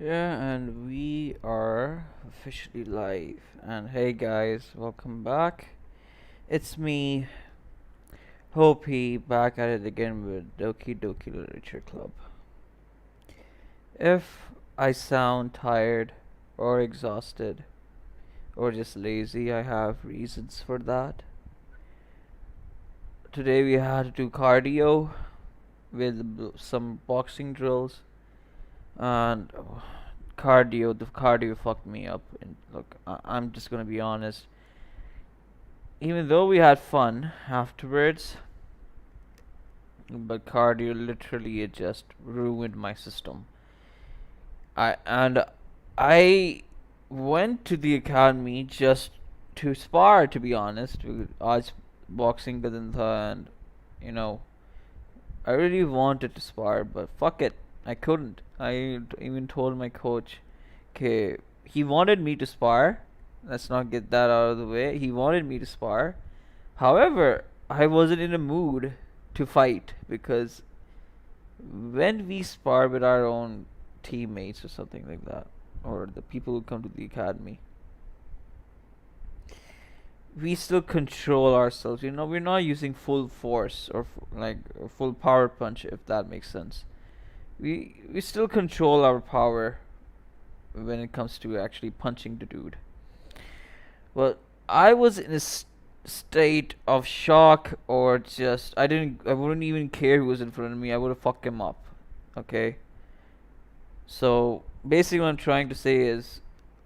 Yeah, and we are officially live. And hey guys, welcome back. It's me, Hopi, back at it again with Doki Literature Club. If I sound tired or exhausted or just lazy, I have reasons for that. Today we had to do cardio with some boxing drills and the cardio fucked me up. And look, I'm just gonna be honest. Even though we had fun afterwards, but cardio literally it just ruined my system. I went to the academy just to spar, to be honest. आज boxing का दिन था, and you know I really wanted to spar, but fuck it, I couldn't. Even told my coach, okay, he wanted me to spar. Let's not get that out of the way. He wanted me to spar. However, I wasn't in a mood to fight because when we spar with our own teammates or something like that, or the people who come to the academy, we still control ourselves. We're not using full force or like a full power punch, if that makes sense. We still control our power when it comes to actually punching the dude. Well, I was in a state of shock, or just I wouldn't even care who was in front of me. I would have fucked him up. Okay? So basically what I'm trying to say is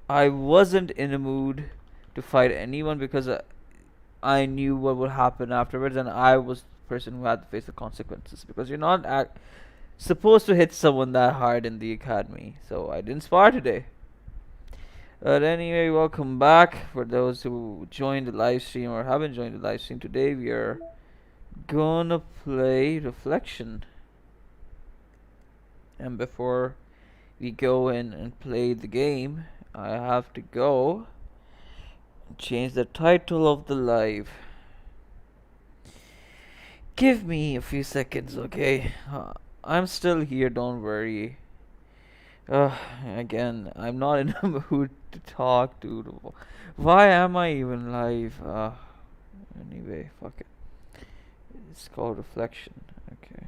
I wasn't in a mood to fight anyone because I knew what would happen afterwards, and I was the person who had to face the consequences because you're not supposed to hit someone that hard in the academy. So I didn't spar today. But anyway, welcome back. For those who joined the live stream or haven't joined the live stream today, we are gonna play Reflection. And before we go in and play the game, I have to go and change the title of the live. Give me a few seconds, okay? I'm still here, don't worry. Again, I'm not in a mood to talk, dude. Why am I even live? Anyway, fuck it. It's called Reflection. Okay.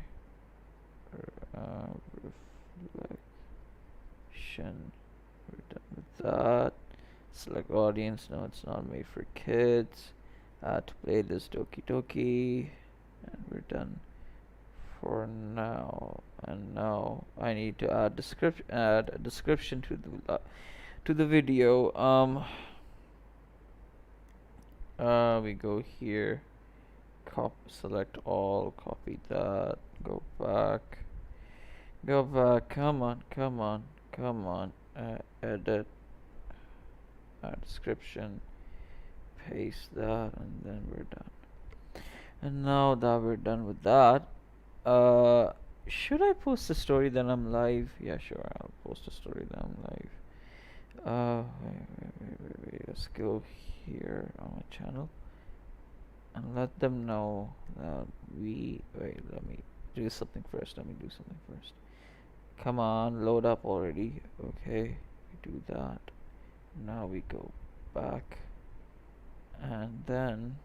Reflection. We're done with that. Select audience. No, it's not made for kids. Add to playlist Doki. And we're done for now. And now I need to add a description to the video. We go here, select all, copy that, go back, come on, edit, description, paste that, and then we're done. And now that we're done with that, should I post a story that I'm live? Yeah, sure, I'll post a story that I'm live. Wait. Let's go here on my channel and let them know that let me do something first. Come on, load up already. Okay, we do that. Now we go back, and then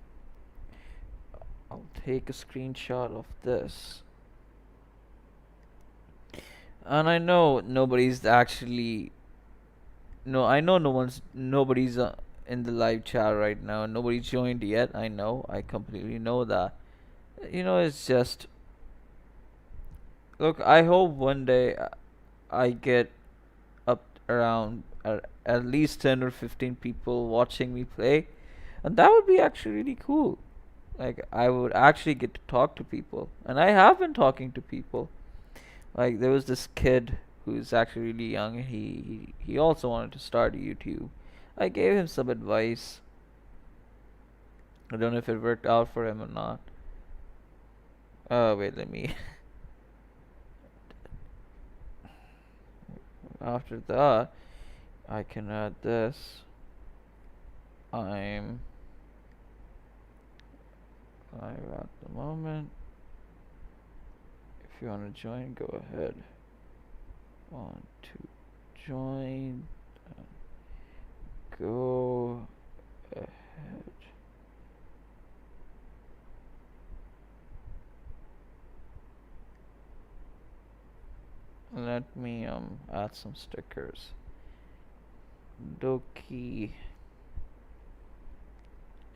I'll take a screenshot of this. And I know nobody's actually no, I know nobody's in the live chat right now. Nobody's joined yet. I completely know that. It's just look. I hope one day I get up around at least 10 or 15 people watching me play, and that would be actually really cool. Like I would actually get to talk to people, and I have been talking to people. Like there was this kid who's actually really young. He also wanted to start YouTube. I gave him some advice. I don't know if it worked out for him or not. Oh wait, let me. After that, I can add this. I'm live at the moment. If you want to join, go ahead. 1, 2, join. Go ahead. Let me add some stickers. Doki.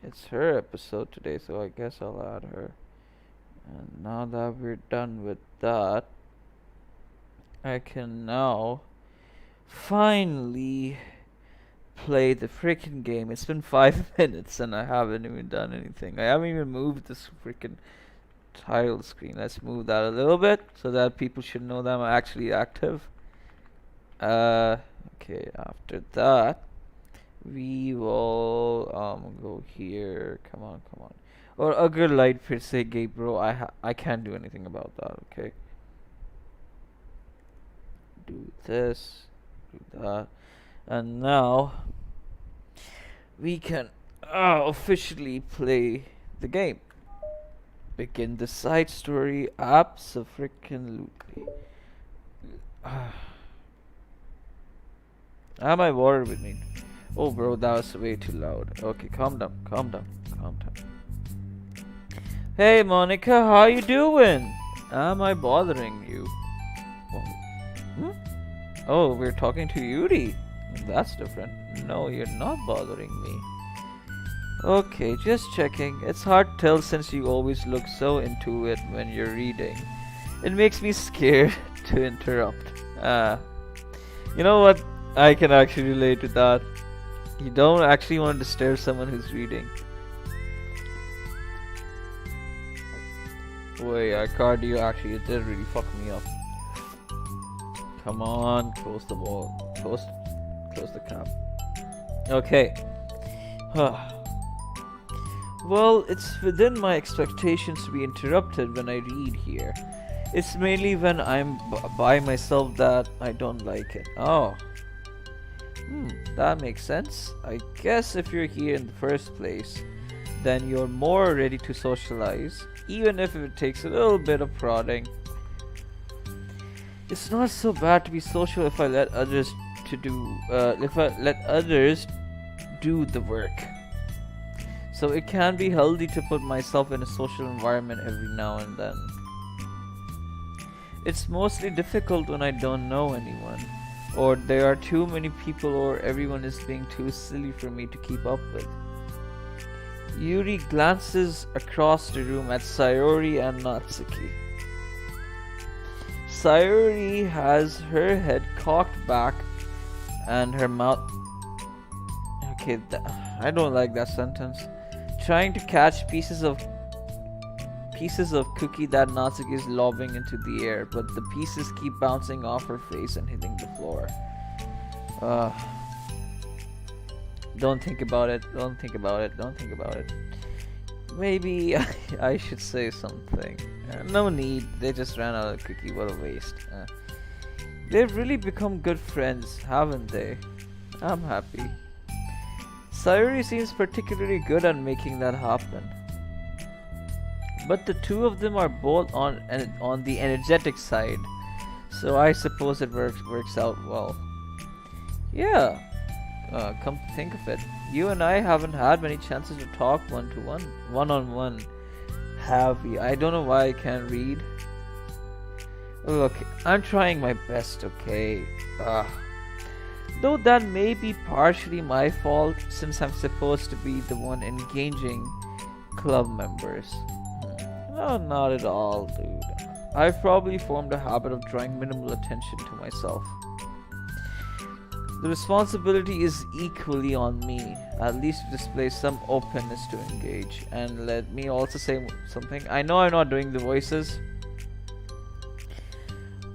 It's her episode today, so I guess I'll add her. And now that we're done with that, I can now finally play the freaking game. It's been 5 minutes and I haven't even done anything. I haven't even moved this freaking title screen. Let's move that a little bit so that people should know that I'm actually active. Okay, after that we will go here. Come on, come on. Or अगर light फिर से गई bro, I can't do anything about that. Okay, do this, do that, and now we can officially play the game. Begin the side story. Abso-freaking-lutely. I have my water with me. Oh, bro, that was way too loud. Okay, calm down, calm down, calm down. Hey, Monica, how you doing? Am I bothering you? Oh, oh, we're talking to Yuri. That's different. No, you're not bothering me. Okay, just checking. It's hard to tell since you always look so into it when you're reading. It makes me scared to interrupt. You know what? I can actually relate to that. You don't actually want to disturb someone who's reading. Wait, I card you actually. It did really fuck me up. Come on, close the wall. Close the cap. Okay. Well, it's within my expectations to be interrupted when I read here. It's mainly when I'm by myself that I don't like it. Oh. That makes sense. I guess if you're here in the first place, then you're more ready to socialize, even if it takes a little bit of prodding. It's not so bad to be social if I let others do the work. So it can be healthy to put myself in a social environment every now and then. It's mostly difficult when I don't know anyone, or there are too many people, or everyone is being too silly for me to keep up with. Yuri glances across the room at Sayori and Natsuki. Sayori has her head cocked back and her mouth... Okay, I don't like that sentence. Trying to catch pieces of cookie that Natsuki is lobbing into the air, but the pieces keep bouncing off her face and hitting the floor. Don't think about it. Don't think about it. Don't think about it. Maybe I should say something. No need. They just ran out of cookie. What a waste. They've really become good friends, haven't they? I'm happy. Sayori seems particularly good at making that happen. But the two of them are both on the energetic side, so I suppose it works out well. Yeah, come to think of it, you and I haven't had many chances to talk one-on-one, have we? I don't know why I can't read. Look, I'm trying my best, okay? Though that may be partially my fault, since I'm supposed to be the one engaging club members. No, not at all, dude. I've probably formed a habit of drawing minimal attention to myself. The responsibility is equally on me, at least to display some openness to engage. And let me also say something. I know I'm not doing the voices.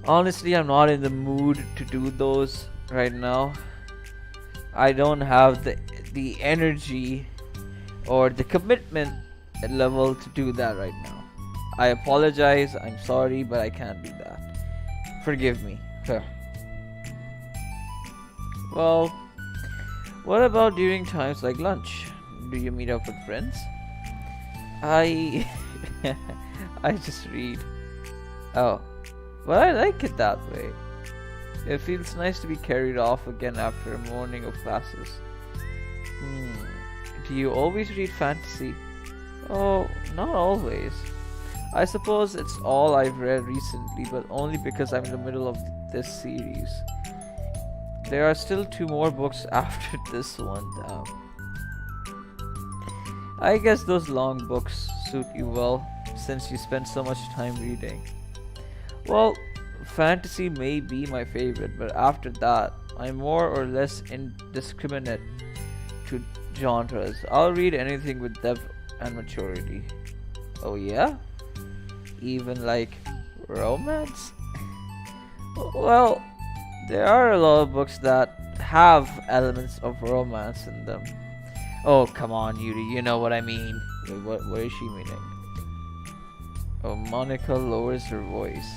Honestly, I'm not in the mood to do those right now. I don't have the energy or the commitment level to do that right now. I apologize, I'm sorry, but I can't do that. Forgive me. Well, what about during times like lunch? Do you meet up with friends? I just read. Oh, well, I like it that way. It feels nice to be carried off again after a morning of classes. Hmm. Do you always read fantasy? Oh, not always. I suppose it's all I've read recently, but only because I'm in the middle of this series. There are still two more books after this one. I guess those long books suit you well, since you spend so much time reading. Well, fantasy may be my favorite, but after that, I'm more or less indiscriminate to genres. I'll read anything with depth and maturity. Oh yeah? Even like romance? Well, there are a lot of books that have elements of romance in them. Oh, come on, Yuri, you know what I mean. Wait, what is she meaning? Oh, Monica lowers her voice.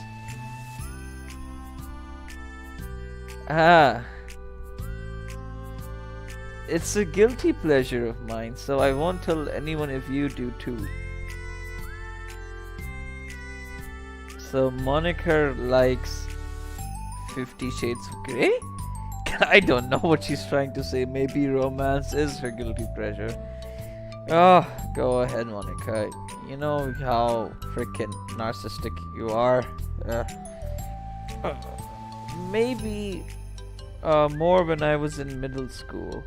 Ah. It's a guilty pleasure of mine, so I won't tell anyone if you do too. So Monica likes 50 Shades of Grey? I don't know what she's trying to say. Maybe romance is her guilty pleasure. Oh, go ahead, Monica. You know how freaking narcissistic you are. Maybe more when I was in middle school.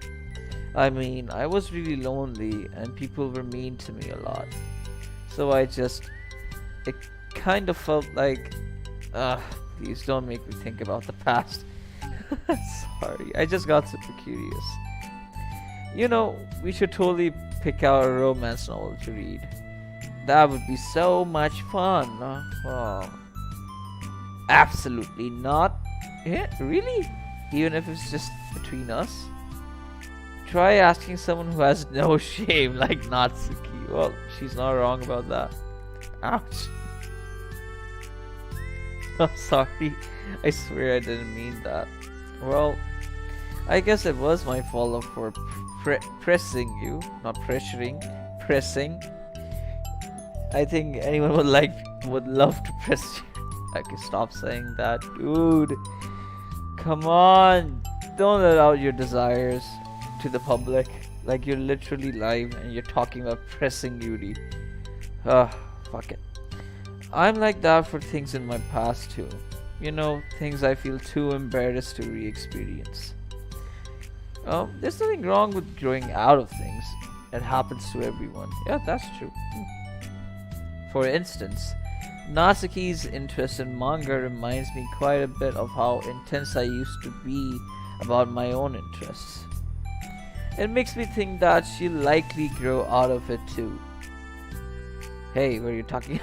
I mean, I was really lonely and people were mean to me a lot. So it kind of felt like, please don't make me think about the past. Sorry, I just got super curious. You know, we should totally pick out a romance novel to read. That would be so much fun. Oh, absolutely not. Yeah, really? Even if it's just between us? Try asking someone who has no shame, like Natsuki. Well, she's not wrong about that. Ouch. I'm sorry. I swear I didn't mean that. Well, I guess it was my fault for pressing you. Not pressuring. Pressing. I think anyone would love to press you. I can stop saying that. Dude. Come on. Don't let out your desires to the public. Like you're literally live and you're talking about pressing Yuri. Fuck it. I'm like that for things in my past too. You know, things I feel too embarrassed to re-experience. There's nothing wrong with growing out of things. It happens to everyone. Yeah, that's true. For instance, Natsuki's interest in manga reminds me quite a bit of how intense I used to be about my own interests. It makes me think that she'll likely grow out of it too. Hey, were you talking?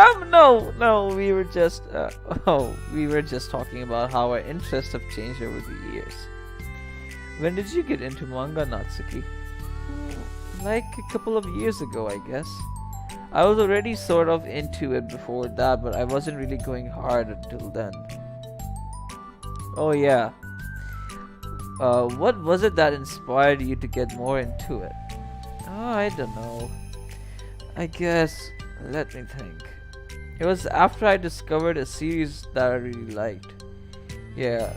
No, we were just talking about how our interests have changed over the years. When did you get into manga, Natsuki? Like a couple of years ago, I guess. I was already sort of into it before that, but I wasn't really going hard until then. Oh yeah. What was it that inspired you to get more into it? Oh, I don't know. I guess, let me think. It was after I discovered a series that I really liked. Yeah,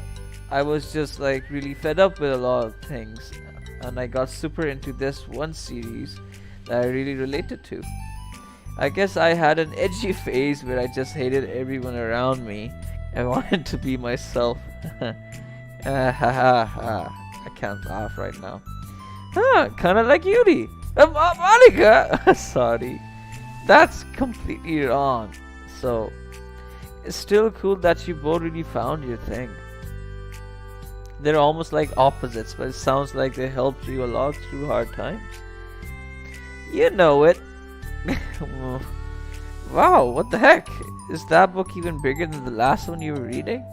I was just like really fed up with a lot of things, and I got super into this one series that I really related to. I guess I had an edgy phase where I just hated everyone around me and wanted to be myself. I can't laugh right now. Kinda like Yuri. Monica! Sorry. That's completely wrong. So, it's still cool that you both really found your thing. They're almost like opposites, but it sounds like they helped you a lot through hard times. You know it. Wow, what the heck? Is that book even bigger than the last one you were reading?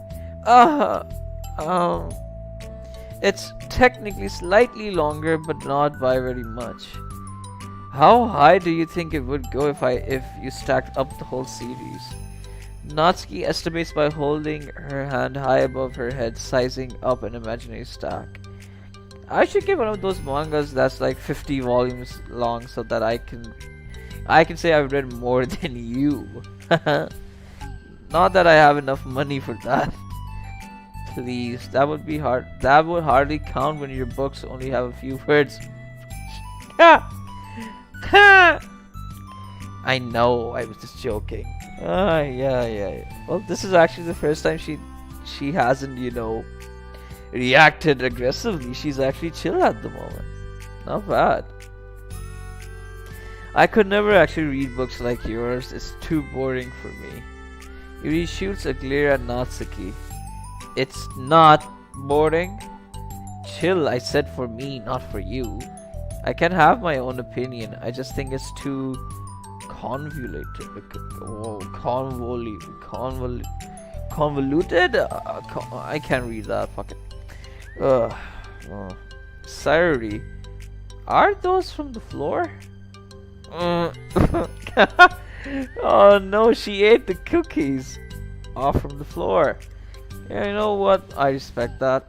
It's technically slightly longer, but not by very much. How high do you think it would go if you stacked up the whole series? Natsuki estimates by holding her hand high above her head, sizing up an imaginary stack. I should get one of those mangas that's like 50 volumes long so that I can say I've read more than you. Not that I have enough money for that. Please, that would be hard. That would hardly count when your books only have a few words. I know, I was just joking. Yeah. Well, this is actually the first time she hasn't, reacted aggressively. She's actually chill at the moment. Not bad. I could never actually read books like yours. It's too boring for me. Yuri shoots a glare at Natsuki. It's not boring. Chill, I said, for me, not for you. I can have my own opinion. I just think it's too convoluted. Convoluted? I can't read that. Fuck it. Sayuri, are those from the floor? Oh no, she ate the cookies off from the floor. Yeah, you know what? I respect that.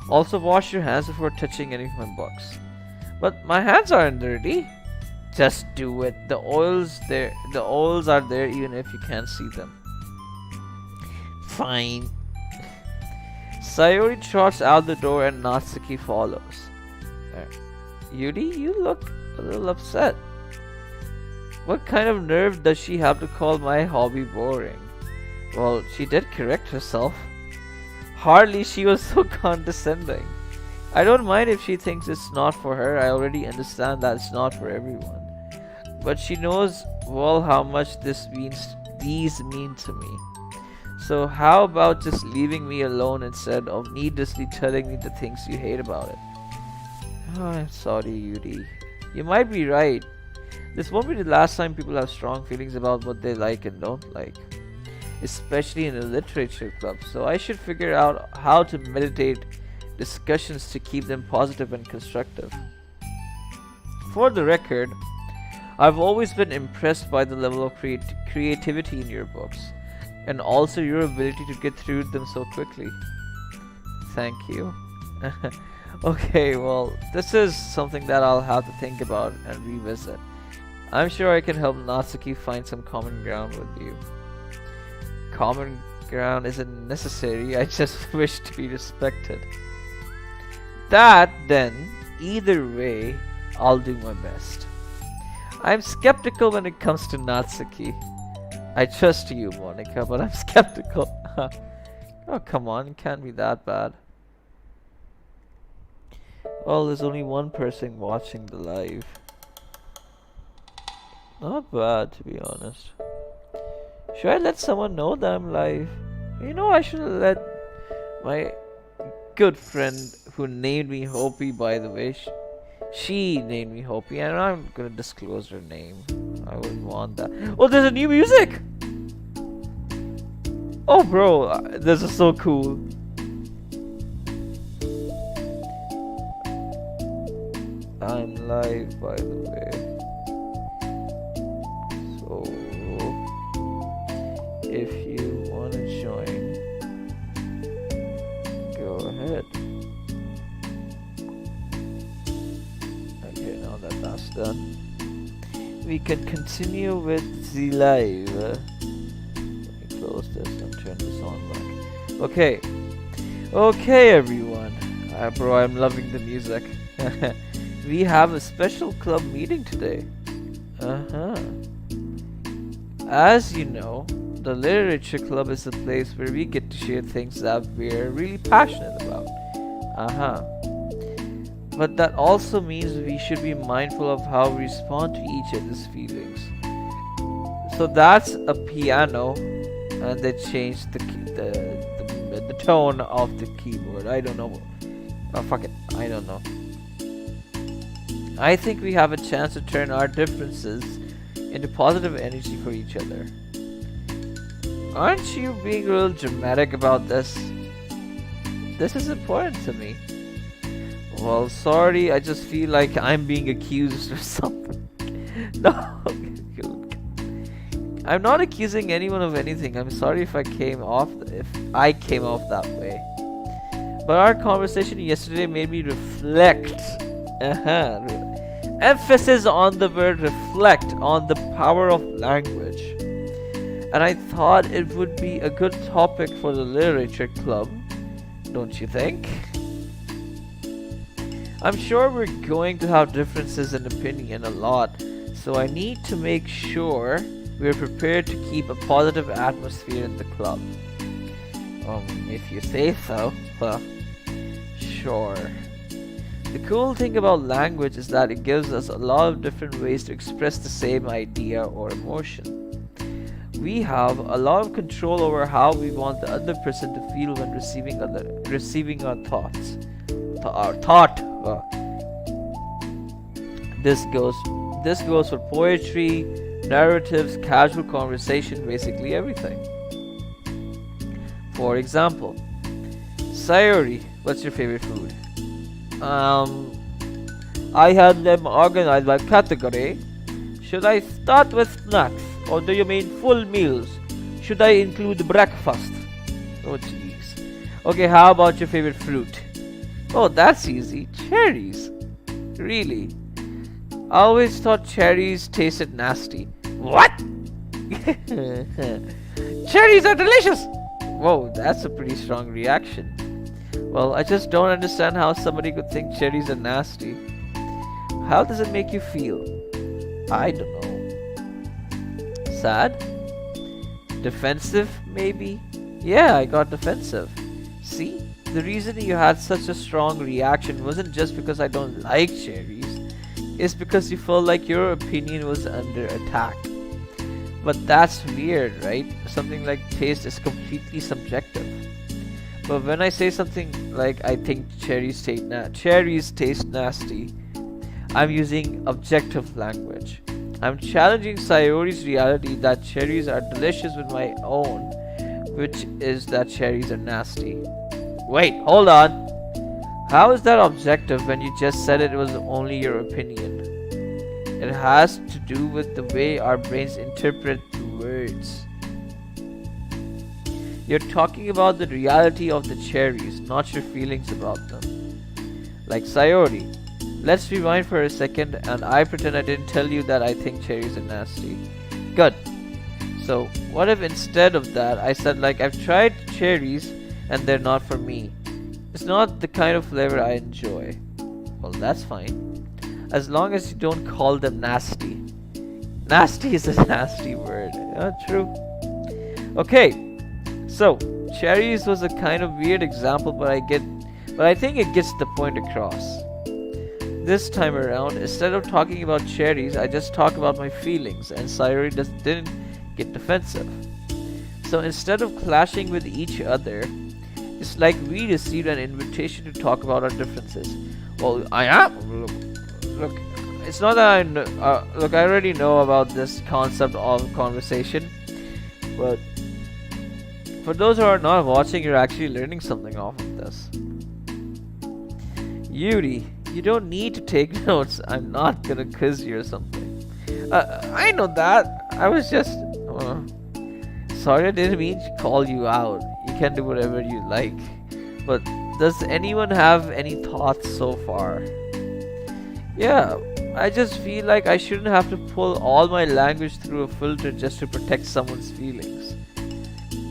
Also, wash your hands before touching any of my books. But my hands aren't dirty. Just do it. The oils are there even if you can't see them. Fine. Sayori trots out the door and Natsuki follows. Yuri, you look a little upset. What kind of nerve does she have to call my hobby boring? Well, she did correct herself. Hardly she was so condescending. I don't mind if she thinks it's not for her. I already understand that it's not for everyone. But she knows well how much these mean to me. So how about just leaving me alone instead of needlessly telling me the things you hate about it? Oh, I'm sorry, Yuri. You might be right. This won't be the last time people have strong feelings about what they like and don't like. Especially in a literature club. So I should figure out how to meditate discussions to keep them positive and constructive. For the record, I've always been impressed by the level of creativity in your books. And also your ability to get through them so quickly. Thank you. Okay, well, this is something that I'll have to think about and revisit. I'm sure I can help Natsuki find some common ground with you. Common ground isn't necessary, I just wish to be respected. That, then, either way, I'll do my best. I'm skeptical when it comes to Natsuki. I trust you, Monica, but I'm skeptical. Oh, come on, it can't be that bad. Well, there's only one person watching the live. Not bad, to be honest. Should I let someone know that I'm live? You know, I should have let my good friend who named me Hopi, by the way. She named me Hopi, and I'm gonna disclose her name. I wouldn't want that. Oh, there's a new music! Oh, bro, this is so cool. I'm live, by the way. So, if you want to join, go ahead. Okay, now that that's done, we can continue with the live. Let me close this and turn this on back. Okay, everyone. Bro, I'm loving the music. We have a special club meeting today. As you know, the literature club is a place where we get to share things that we're really passionate about. But that also means we should be mindful of how we respond to each other's feelings. So that's a piano, and they changed the tone of the keyboard. I don't know. Oh, fuck it. I don't know. I think we have a chance to turn our differences into positive energy for each other. Aren't you being real dramatic about this? This is important to me. Well, sorry, I just feel like I'm being accused or something. No, I'm not accusing anyone of anything. I'm sorry if I came off that way. But our conversation yesterday made me reflect. Emphasis on the word reflect on the power of language. And I thought it would be a good topic for the literature club don't you think? I'm sure we're going to have differences in opinion a lot, so I need to make sure we're prepared to keep a positive atmosphere in the club. If you say so, well, sure. The cool thing about language is that it gives us a lot of different ways to express the same idea or emotion. We have a lot of control over how we want the other person to feel when receiving our thoughts. This goes for poetry, narratives, casual conversation, basically everything. For example, Sayori, what's your favorite food? I had them organized by category. Should I start with snacks, or do you mean full meals? Should I include breakfast? Oh jeez. Okay, how about your favorite fruit? Oh, that's easy. Cherries. Really? I always thought cherries tasted nasty. What? Cherries are delicious! Whoa, that's a pretty strong reaction. Well, I just don't understand how somebody could think cherries are nasty. How does it make you feel? I don't know. Sad? Defensive, maybe? Yeah, I got defensive. See? The reason you had such a strong reaction wasn't just because I don't like cherries. It's because you felt like your opinion was under attack. But that's weird, right? Something like taste is completely subjective. But when I say something like I think cherries taste nasty, I'm using objective language. I'm challenging Sayori's reality that cherries are delicious with my own, which is that cherries are nasty. Wait, hold on. How is that objective when you just said it was only your opinion? It has to do with the way our brains interpret the words. You're talking about the reality of the cherries, not your feelings about them. Like Sayori, let's rewind for a second and I pretend I didn't tell you that I think cherries are nasty. Good. So, what if instead of that I said like I've tried cherries and they're not for me. It's not the kind of flavor I enjoy. Well, that's fine. As long as you don't call them nasty. Nasty is a nasty word. True. Okay, so cherries was a kind of weird example, but I think it gets the point across. This time around, instead of talking about cherries, I just talk about my feelings, and Sayori didn't get defensive. So instead of clashing with each other, it's like we received an invitation to talk about our differences. Well, I am. Look, it's not that I know, look, I already know about this concept of conversation, but for those who are not watching, you're actually learning something off of this. Yuri, you don't need to take notes. I'm not gonna quiz you or something. I know that. I was just... sorry, I didn't mean to call you out. You can do whatever you like. But does anyone have any thoughts so far? Yeah, I just feel like I shouldn't have to pull all my language through a filter just to protect someone's feelings.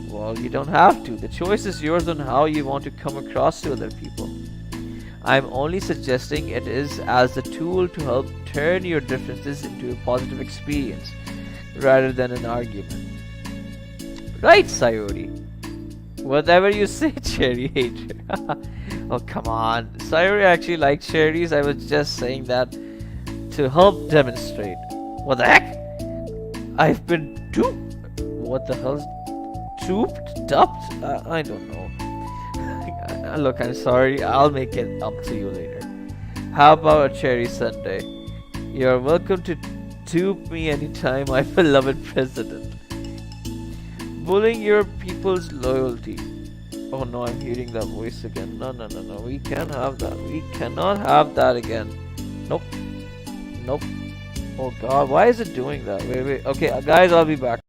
Well, you don't have to. The choice is yours on how you want to come across to other people. I'm only suggesting it is as a tool to help turn your differences into a positive experience rather than an argument. Right, Sayori? Whatever you say, cherry hater. Oh, come on. Sayori actually likes cherries. I was just saying that to help demonstrate. What the heck? I've been duped. What the hell's duped? Dumped? I don't know. Look, I'm sorry. I'll make it up to you later. How about a cherry sundae? You're welcome to dupe me anytime, my beloved president. Bullying your people's loyalty. Oh no, I'm hearing that voice again. No. We can't have that. We cannot have that again. Nope. Oh god, why is it doing that? Wait. Okay, guys, I'll be back.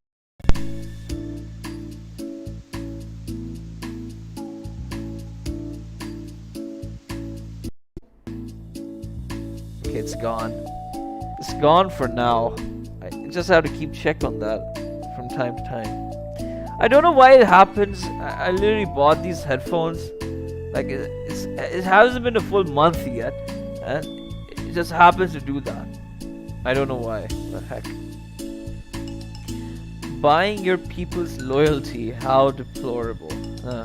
Okay, it's gone. It's gone for now. I just have to keep check on that from time to time. I don't know why it happens. I literally bought these headphones Like it hasn't been a full month yet, and it just happens to do that. I don't know why. The heck. Buying your people's loyalty, how deplorable. Huh.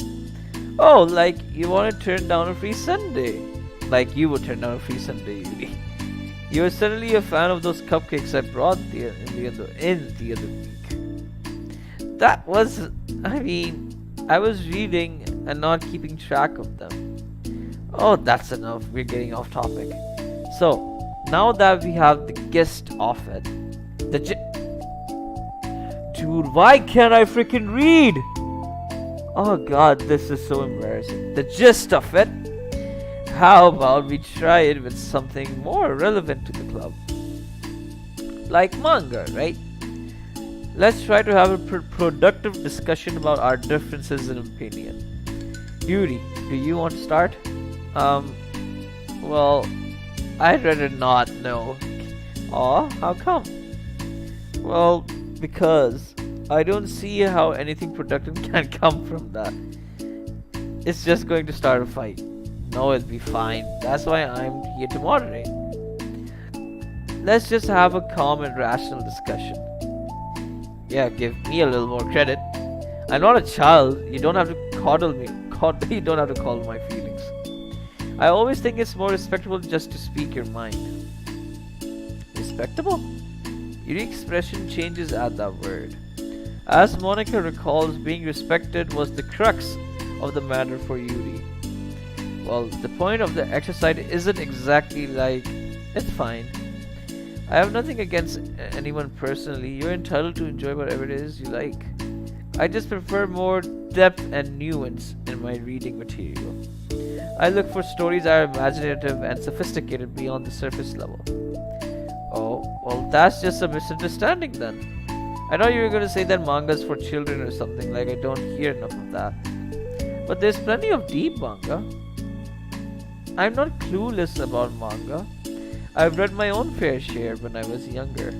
Oh, like you want to turn down a free Sunday. Like you would turn down a free Sunday, Yuri. You were suddenly a fan of those cupcakes I brought in the other week. That was, I mean, I was reading and not keeping track of them. Oh, that's enough. We're getting off topic. So, now that we have the gist of it, dude, why can't I freaking read? Oh god, this is so embarrassing. The gist of it. How about we try it with something more relevant to the club? Like manga, right? Let's try to have a productive discussion about our differences in opinion. Yuri, do you want to start? Well, I'd rather not know. Aw, how come? Well, because I don't see how anything productive can come from that. It's just going to start a fight. No, it'll be fine. That's why I'm here to moderate. Let's just have a calm and rational discussion. Yeah, give me a little more credit. I'm not a child. You don't have to coddle me. You don't have to coddle my feelings. I always think it's more respectable just to speak your mind. Respectable? Your expression changes at that word. As Monica recalls, being respected was the crux of the matter for Yuri. Well, the point of the exercise isn't exactly like, it's fine. I have nothing against anyone personally. You're entitled to enjoy whatever it is you like. I just prefer more depth and nuance in my reading material. I look for stories that are imaginative and sophisticated beyond the surface level. Oh, well, that's just a misunderstanding then. I thought you were going to say that manga's for children or something, like I don't hear enough of that. But there's plenty of deep manga. I'm not clueless about manga. I've read my own fair share when I was younger.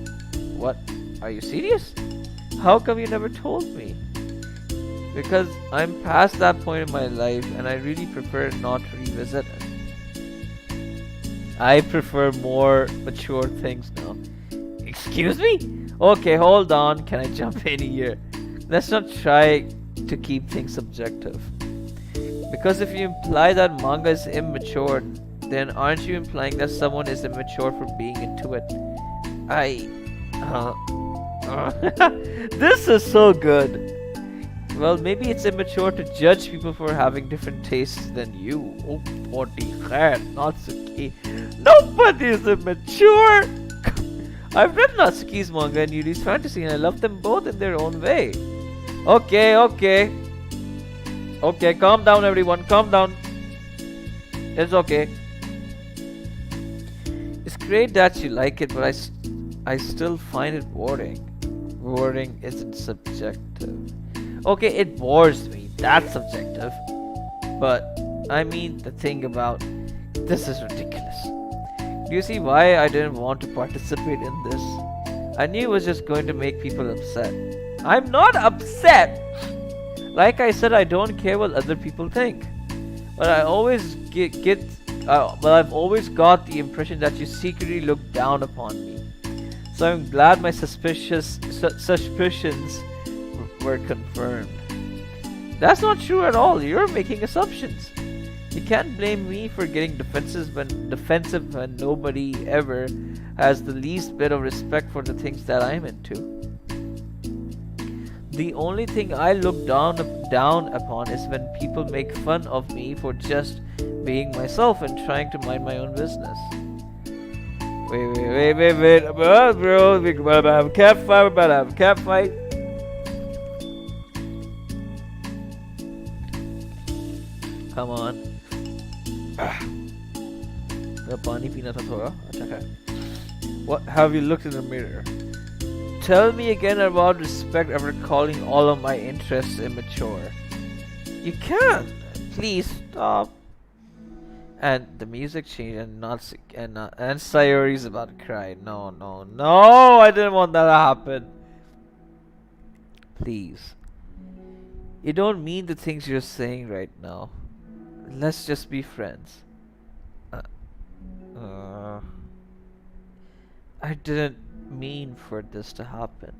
What? Are you serious? How come you never told me? Because I'm past that point in my life and I really prefer not to revisit it. I prefer more mature things now. Excuse me? Okay, hold on. Can I jump in here? Let's not try to keep things subjective. Because if you imply that manga is immature, then aren't you implying that someone is immature for being into it? This is so good. Well, maybe it's immature to judge people for having different tastes than you. Oh, potty hair, Natsuki. Nobody's immature! I've read Natsuki's manga and Yuri's fantasy and I love them both in their own way. Okay. Okay, calm down everyone, calm down. It's okay. It's great that you like it, but I still find it boring. Boring isn't subjective. Okay, it bores me, that's subjective. But, I mean, the thing about this is ridiculous. Do you see why I didn't want to participate in this? I knew it was just going to make people upset. I'm not upset! Like I said, I don't care what other people think. But I always I've always got the impression that you secretly look down upon me. So I'm glad my suspicions were confirmed. That's not true at all. You're making assumptions. You can't blame me for getting defensive when nobody ever has the least bit of respect for the things that I'm into. The only thing I look down upon is when people make fun of me for just being myself and trying to mind my own business. Wait. Bro, we're about to have a cat fight. We're about to have a cat fight. Come on. पानी पीना था थोड़ा. अच्छा है. What have you looked in the mirror? Tell me again about respect after calling all of my interests immature. You can't. Please stop. And the music changed and Sayori's about to cry. No, I didn't want that to happen. Please. You don't mean the things you're saying right now. Let's just be friends. Uh, uh, I didn't mean for this to happen.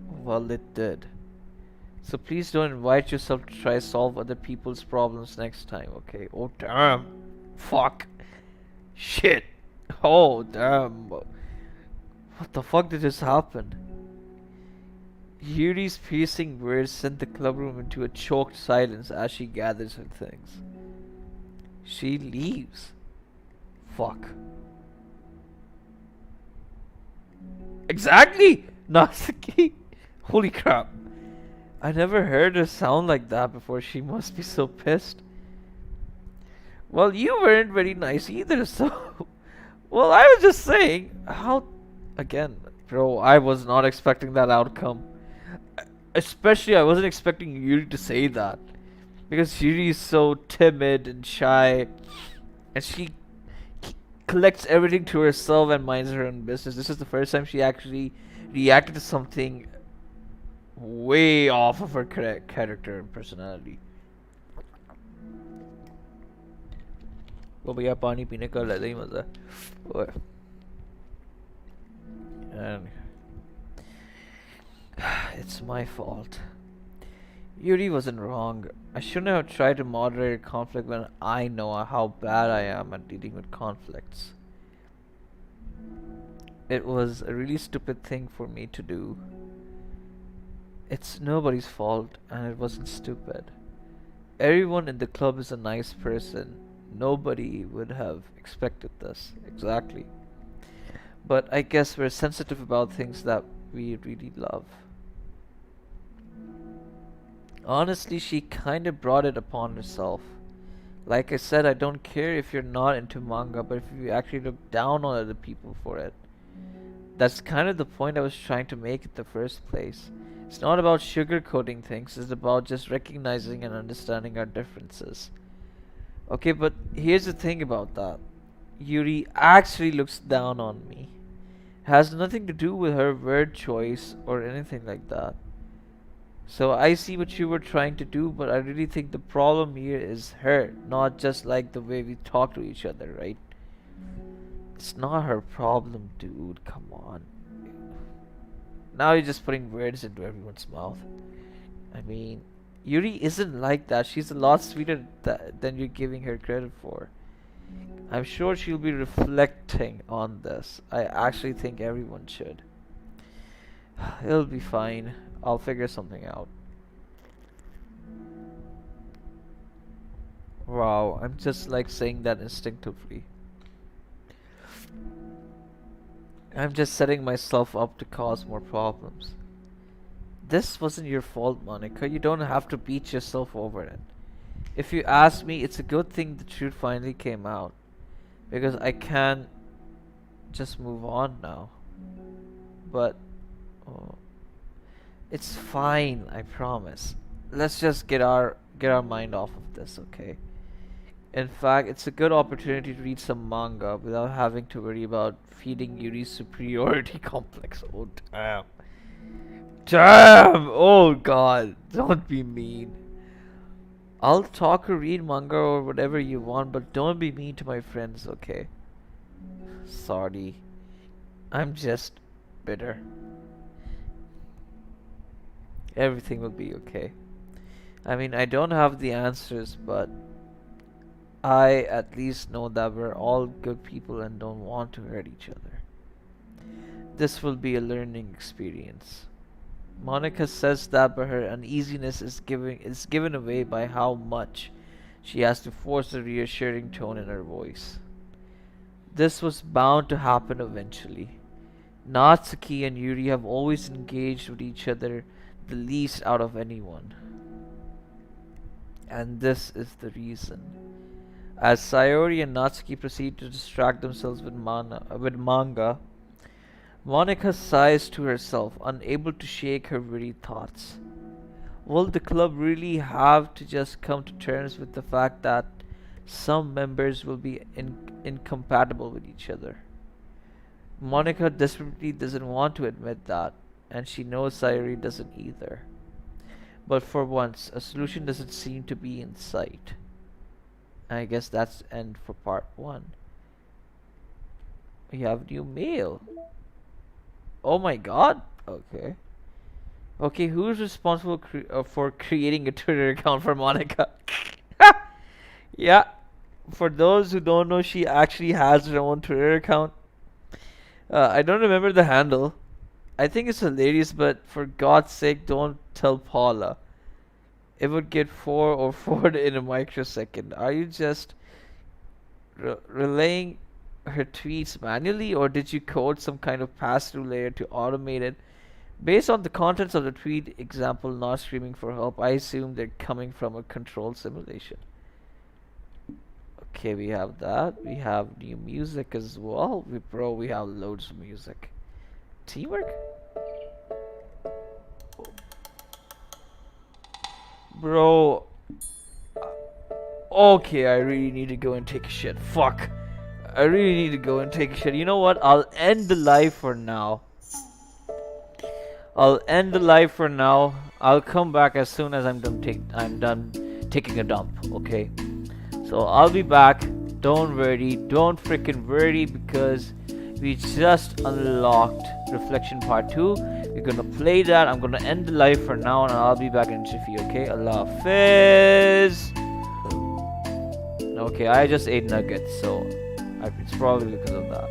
Well, it did. So please don't invite yourself to try solve other people's problems next time, okay? Oh damn. Fuck. Shit. Oh damn. What the fuck did just happen? Yuri's piercing words sent the clubroom into a choked silence as she gathers her things. She leaves. Fuck. Exactly! Natsuki! Holy crap. I never heard her sound like that before. She must be so pissed. Well, you weren't very nice either, so... Well, I was just saying, how... Again, bro, I was not expecting that outcome. Especially, I wasn't expecting Yuri to say that. Because Yuri is so timid and shy. And she collects everything to herself and minds her own business. This is the first time she actually reacted to something way off of her character and personality. वो भैया पानी पीने का अलग ही मजा है. And it's my fault. Yuri wasn't wrong. I shouldn't have tried to moderate conflict when I know how bad I am at dealing with conflicts. It was a really stupid thing for me to do. It's nobody's fault, and it wasn't stupid. Everyone in the club is a nice person. Nobody would have expected this. Exactly. But I guess we're sensitive about things that we really love. Honestly, she kinda brought it upon herself. Like I said, I don't care if you're not into manga, but if you actually look down on other people for it. That's kind of the point I was trying to make in the first place. It's not about sugarcoating things, it's about just recognizing and understanding our differences. Okay, but here's the thing about that. Yuri actually looks down on me. Has nothing to do with her word choice or anything like that. So I see what you were trying to do, but I really think the problem here is her, not just like the way we talk to each other, right? It's not her problem, dude. Come on. Now you're just putting words into everyone's mouth. I mean, Yuri isn't like that. She's a lot sweeter than you're giving her credit for. I'm sure she'll be reflecting on this. I actually think everyone should. It'll be fine. I'll figure something out. Wow, I'm just like saying that instinctively. I'm just setting myself up to cause more problems. This wasn't your fault, Monica. You don't have to beat yourself over it. If you ask me, it's a good thing the truth finally came out. Because I can just move on now. But... oh, it's fine, I promise. Let's just get our mind off of this, okay? In fact, it's a good opportunity to read some manga without having to worry about feeding Yuri's superiority complex. Oh damn. Damn! Oh god, don't be mean. I'll talk or read manga or whatever you want, but don't be mean to my friends, okay? Sorry. I'm just bitter. Everything will be okay. I mean, I don't have the answers, but I at least know that we're all good people and don't want to hurt each other. This will be a learning experience. Monica says that, but her uneasiness is given away by how much she has to force a reassuring tone in her voice. This was bound to happen eventually. Natsuki and Yuri have always engaged with each other the least out of anyone. And this is the reason. As Sayori and Natsuki proceed to distract themselves with manga, Monica sighs to herself, unable to shake her weary thoughts. Will the club really have to just come to terms with the fact that some members will be incompatible with each other? Monica desperately doesn't want to admit that, and she knows Sayori doesn't either. But for once, a solution doesn't seem to be in sight. I guess that's end for part 1. We have new mail. Oh my god. Okay. Okay, who's responsible for creating a Twitter account for Monica? Yeah, for those who don't know, she actually has her own Twitter account. I don't remember the handle. I think it's hilarious, but for God's sake, don't tell Paula. It would get 4 or 4 in a microsecond. Are you just relaying her tweets manually, or did you code some kind of pass-through layer to automate it? Based on the contents of the tweet example, not screaming for help, I assume they're coming from a control simulation. Okay, we have that. We have new music as well. We have loads of music. Teamwork? Bro. Okay, I really need to go and take a shit. Fuck. I really need to go and take a shit. You know what? I'll end the live for now. I'll end the live for now. I'll come back as soon as I'm done taking a dump, okay? So I'll be back. Don't worry. Don't freaking worry, because we just unlocked Reflection Part 2. We're gonna play that. I'm gonna end the live for now, and I'll be back in jiffy, okay? Allah Hafiz. Okay, I just ate nuggets, so it's probably because of that.